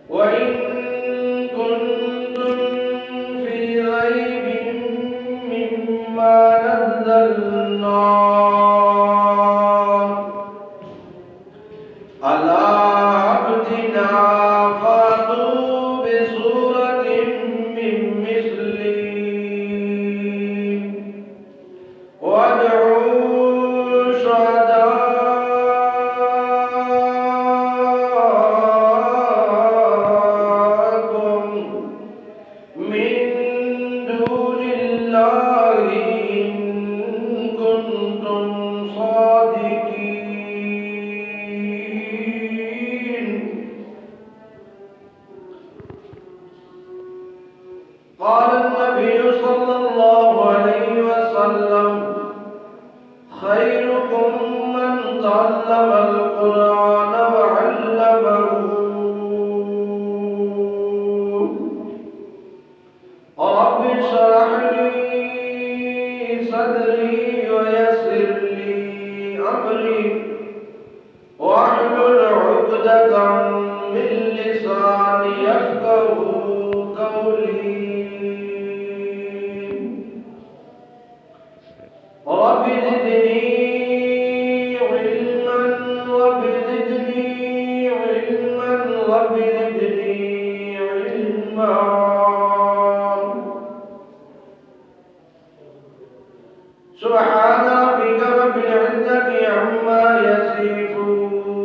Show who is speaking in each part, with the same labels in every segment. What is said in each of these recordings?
Speaker 1: وإن كنتم في ريب مما نزلنا على عبدنا فأتوا بسورة من مثله وادعوا شهداءكم من دون الله إن كنتم صادقين. قال النبي صلى الله عليه وسلم: خيركم من تعلم القرآن وعلمه. رب اشرح لي صدري ويسر لي أمري واحلل عقدة من لساني يفقهوا قولي. رب زدني علما رب زدني علما رب زدني علما. سبحان ربك رب العزة عما يصفون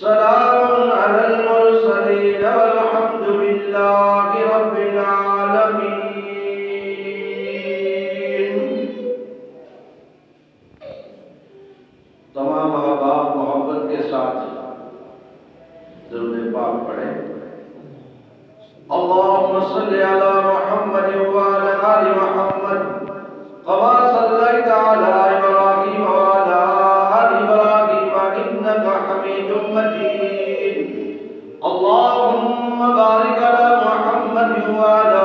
Speaker 1: سلام على المرسلين والحمد لله رب العالمين. تمام احباب محبت کے ساتھ درود پاک پڑھیں. اللهم صل على محمد وعلى آل محمد كما صليت على إبراهيم وعلى آل إبراهيم إنك حميد مجيد. اللهم بارك على محمد وعلى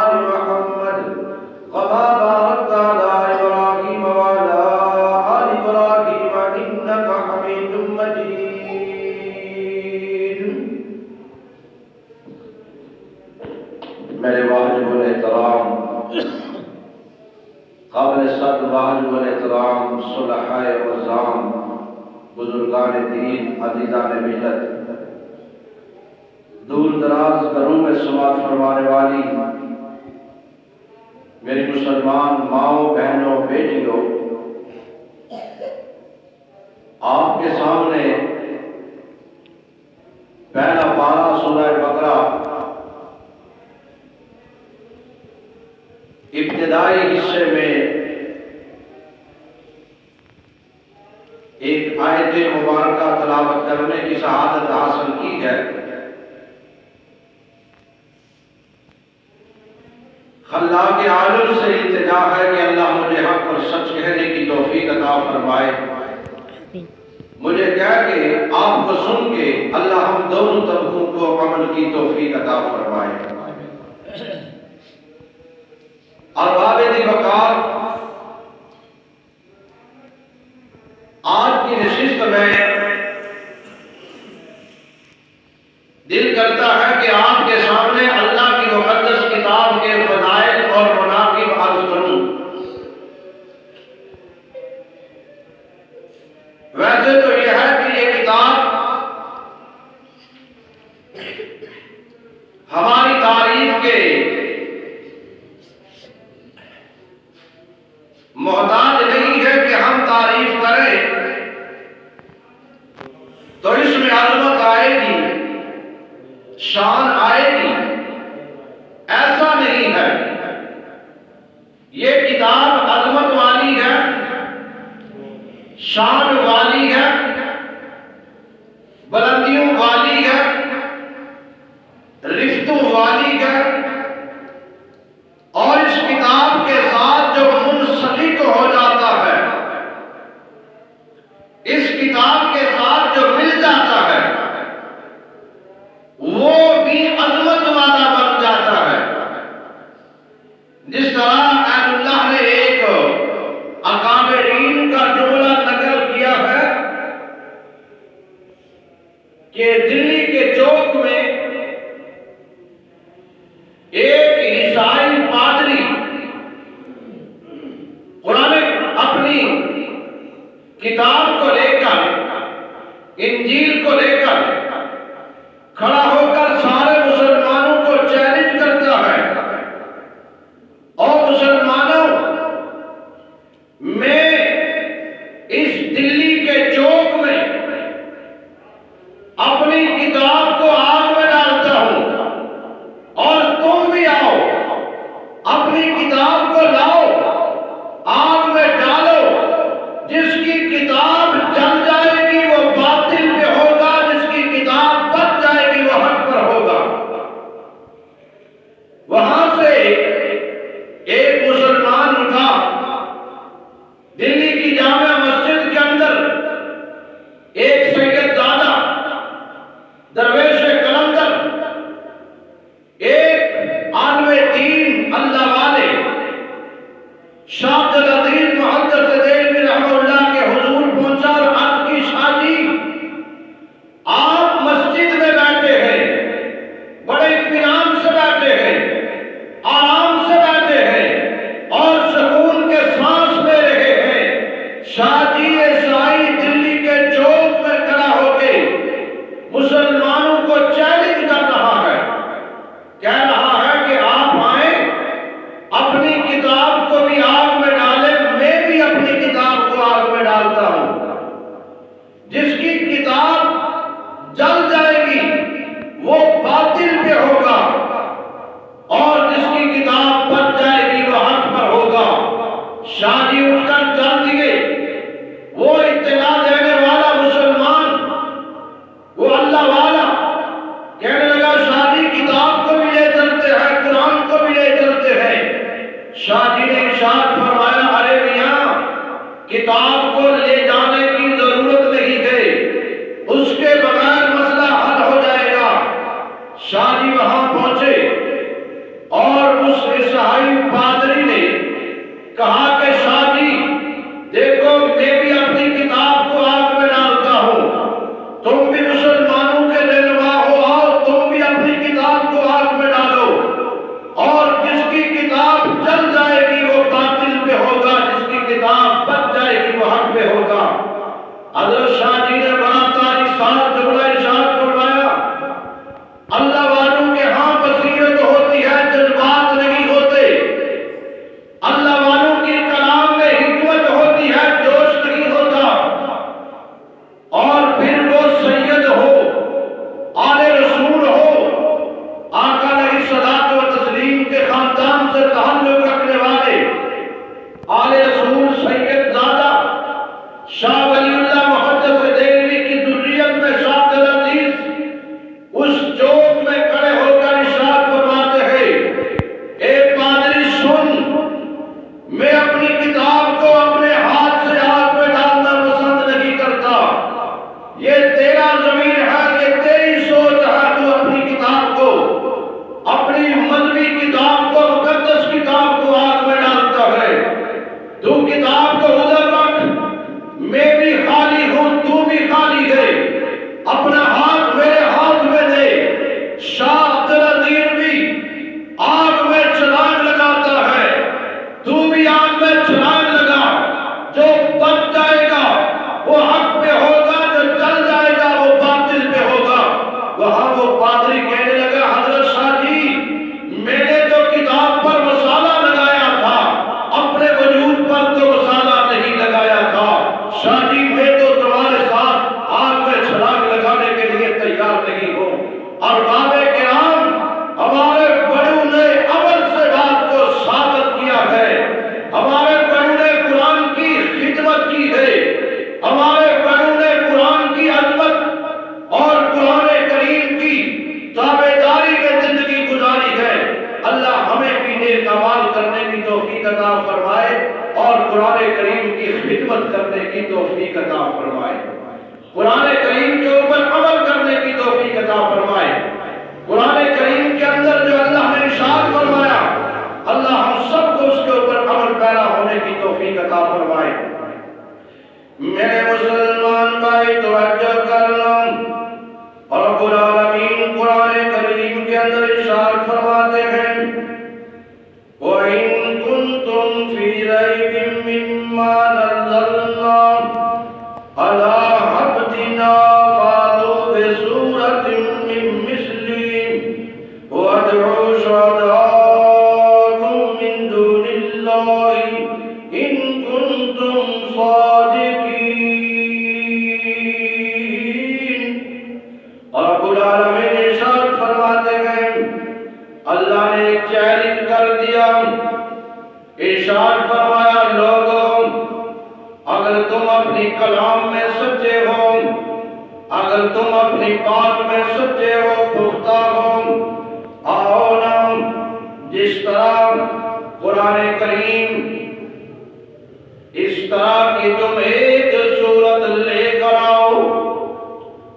Speaker 1: آل محمد كما باركت على إبراهيم وعلى آل إبراهيم إنك حميد مجيد. میرے واجب الاحترام قابل صد واجب الاحترام صلحائے عظام بزرگان دین عزیزان ملت دور دراز گھروں میں سماعت فرمانے والی میری مسلمان ماؤں بہنوں بیٹیوں، آپ کے سامنے پہلا پارہ سورہ بقرہ ابتدائی حصے میں ایک آیت مبارکہ تلاوت کرنے کی سعادت حاصل کی ہے. خلاق عالم سے التجا ہے کہ اللہ مجھے حق اور سچ کہنے کی توفیق عطا فرمائے. مجھے کہہ کے آپ کو سن کے اللہ ہم دونوں طبقوں کو عمل کی توفیق عطا فرمائے. ارباب دی وقار، آج کی نشست میں دل کرتا ہے کہ آپ کے سامنے اللہ کی مقدس کتاب کے فضائل اور مناقب عرض کروں. ویسے تو یہ ہے کہ یہ کتاب ہماری تعریف کے محتاج نہیں ہے کہ ہم تعریف کریں تو اس میں عظمت آئے گی، شان آئے گی. ایسا نہیں ہے. یہ کتاب عظمت والی ہے، شان والی ہے، بلندیوں والی ہے، رفتوں والی ہے. اور اس کتاب کے ساتھ جو منسلک ہو جاتا ہے، اس کتاب کے ساتھ جو مل جاتا ہے، وہ بھی عظمت والا بن جاتا ہے. جس طرح اللہ نے ایک اکابرین کا کتاب کو لے کر، انجیل کو لے کر کھڑا ہو کر سارے مسلمانوں کو چیلنج کرتا ہے، اور مسلمانوں، میں اس دلی کے چوک میں اپنی کتاب کو آگ میں ڈالتا ہوں، اور تم بھی آؤ، اپنی کتاب کو لاؤ، آگ میں ڈالو۔ جس کی کتاب جل جائے گی وہ باطل پہ ہوگا، جس کی کتاب بچ جائے گی وہ حق پر ہوگا۔ وہاں سے ایک مسلمان اٹھا، دلی کی جامع مسجد کے اندر ایک سید زادہ، درویش قلندر، ایک عالم دین اللہ والے شاہ عبد العزیز محدث دہلوی رحمہ اللہ کے حضور پہنچا اور عرض کی، شاہ جی آپ مسجد میں بیٹھے ہیں، بڑے اطمینان سے بیٹھے ہیں، آرام سے بیٹھے ہیں اور سکون کے سانس لے رہے ہیں۔ شاہ جی عیسائی دلی کے چوک میں کھڑا ہو کے مسلمانوں کو چیلنج کر رہا ہے، کہہ رہا ہے کہ آپ آئیں، اپنی کتاب کو بھی آگ میں ڈالیں، میں بھی اپنی کتاب کو آگ میں ڈالتا ہوں۔ جس کی کتاب جل جائے گی وہ باطل پہ ہوگا، اور جس کی کتاب بچ جائے گی وہ حق پر ہوگا۔ شاہ جی اٹھ کر چل دیے۔ وہ اطلاع دینے والا مسلمان، وہ اللہ والا، کہنے لگا، شاہ جی کتاب کو بھی لے چلتے ہیں، قرآن کو بھی لے چلتے ہیں۔ شاہ جی نے ارشاد فرمایا، ارے میاں، کتاب کو لے جانے کی ضرورت نہیں ہے، اس کے بغیر مسئلہ حل ہو جائے گا۔ شاہ جی وہاں پہنچے اور اس عیسائی پادری نے کہا کہ شاہ جی دیکھو، میں بھی اپنی کتاب کو آگ میں ڈالتا ہوں، تم بھی مسلمانوں کے رہنما ہو، آؤ تم بھی اپنی کتاب کو آگ میں ڈالو، اور جس کی کتاب جل جائے گی وہ باطل پہ ہوگا، جس کی کتاب بچ جائے گی وہ حق پہ ہوگا۔ حضرت شاہ جی نے بڑا تاریخ ساتھ جملہ ارشاد فرمایا، اللہ والوں کے ہاں بصیرت ہوتی ہے، جذبات نہیں ہوتے۔ اللہ والوں کی کلام میں حکمت ہوتی ہے، جوش نہیں ہوتا۔ اور پھر وہ سید ہو، آل رسول ہو، آقا علیہ الصلوۃ والتسلیم کے خاندان سے تعلق رکھنے والے آل رسول سید زادہ شاہ ولی اللہ محدث دہلوی کی ذریت میں شاہ عبد العزیز اس چوک میں کھڑے ہو کر ارشاد فرماتے ہیں، اے پادری سن، میں اپنی کتاب کو اپنے ہاتھ سے آگ میں ڈالنا پسند نہیں کرتا، یہ تیرا ضمیر ہے، یہ تیری سوچ ہے، تو اپنی کتاب کو، اپنی مذہبی کتاب کو، مقدس کتاب کو آگ میں ڈالتا ہے۔ تو کتاب کو ادھر رکھ، میں بھی خالی ہوں، تو بھی خالی ہے، اپنا ہاتھ میرے ہاتھ میں دے۔ شاہ عبد العزیز بھی آگ میں چھلانگ لگاتا ہے، تو بھی آگ میں چھلانگ لگا۔ جو بچ جائے گا وہ حق پہ ہوگا، جو چل جائے گا وہ باطل پہ ہوگا۔ وہاں وہ پادری کہنے لگا، حضرت شاہ جی میں نے تو کتاب پر مسالہ لگایا تھا، اپنے وجود پر تو مسالہ نہیں لگایا تھا۔ شاہ جی میں تو تمہارے ساتھ آگ میں چھلانگ لگانے کے لیے تیار نہیں ہوں۔ ارباب کرام، ہمارے بڑوں نے عمل سے بات کو ثابت کیا ہے، ہمارے بڑوں نے قرآن کی خدمت کی ہے، ہمارے بڑوں نے قرآن کی عظمت اور قرآن کریم کی تابعداری میں زندگی گزاری ہے۔ اللہ ہمیں بھی نیک اعمال کرنے کی توفیق عطا فرمائے اور قرآن کریم کی خدمت کرنے کی توفیق عطا فرمائے، قرآن کریم کے اوپر عمل کرنے کی توفیق عطا فرمائے۔ قرآن کریم کے اندر جو اللہ نے ارشاد فرمایا، اللہ ہم سب کو اس کے اوپر عمل پیرا ہونے کی توفیق عطا فرمائے۔ میرے مسلمان بھائی توجہ کر لو، اور رب العالمین قرآن کریم کے اندر ارشاد فرماتے ہیں، وَإِن كُنتُمْ فِي رَيْبٍ مِّمَّا نَزَّلْنَا الصادقين۔ اور رب العالمین ارشاد فرماتے ہیں، اللہ نے ایک چیلنج کر دیا، ارشاد فرمایا لوگوں اگر تم اپنی کلام میں سچے ہو، اگر تم اپنی بات میں سچے ہو، پختہ ہو، آؤ نا جس طرح قرآن کریم اس طرح کی تم ایک صورت لے کر آؤ،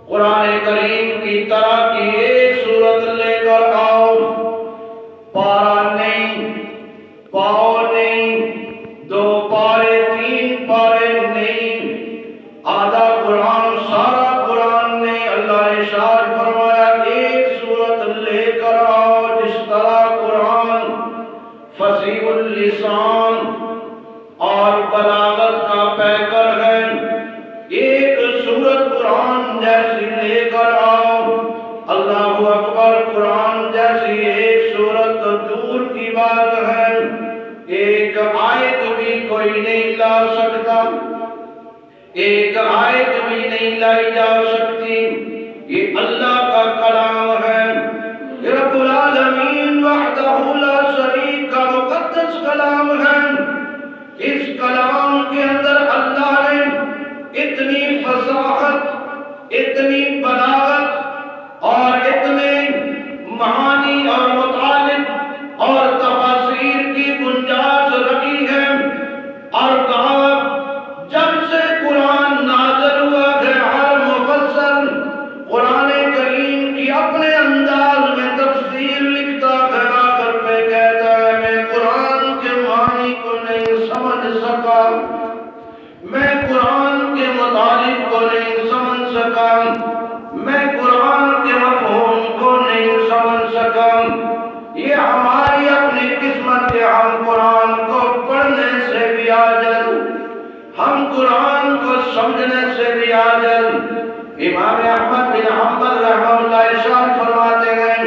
Speaker 1: قرآن کریم کی طرح کی ایک صورت لے کر آؤ، پارا نہیں، پاؤ نہیں، 2 پارے 3 پارے نہیں، آدھا قرآن سارا قرآن نہیں، اللہ نے ارشاد فرمایا ایک صورت لے کر آؤ جس طرح قرآن فصیح اللسان اور بلاغت کا پیکر ہے، ایک صورت قرآن جیسی لے کر آؤ۔ اللہ اکبر، قرآن جیسی ایک صورت دور کی بات ہے، ایک آیت بھی کوئی نہیں لا سکتا، ایک آیت بھی نہیں لائی جا سکتی، یہ اللہ کا کلام ہے، رب العالمین وحدہ لا شریک کا مقدس کلام ہے۔ اس کلام کے اندر اللہ نے اتنی فصاحت، اتنی بلاغت اور اتنے معانی اور مطالب اور تفاسیر کی گنجائش رکھی ہے، اور کہا جب سے قرآن نازل ہوا ہے ہر مفسر قرآن کریم کی اپنے انداز میں تفسیر لکھتا گیا، کر پہ کہتا ہے میں قرآن کے معنی کو نہیں سمجھ سکا، میں قرآن کے مطالب کو نہیں سمجھ سکا، میں قرآن کے مفہوم کو نہیں سمجھ سکا، یہ ہماری اپنی قسمت ہے، ہم قرآن کو پڑھنے سے بھی عاجز، ہم قرآن کو سمجھنے سے بھی عاجز۔ امام احمد بن حنبل رحمہ اللہ ارشاد فرماتے ہیں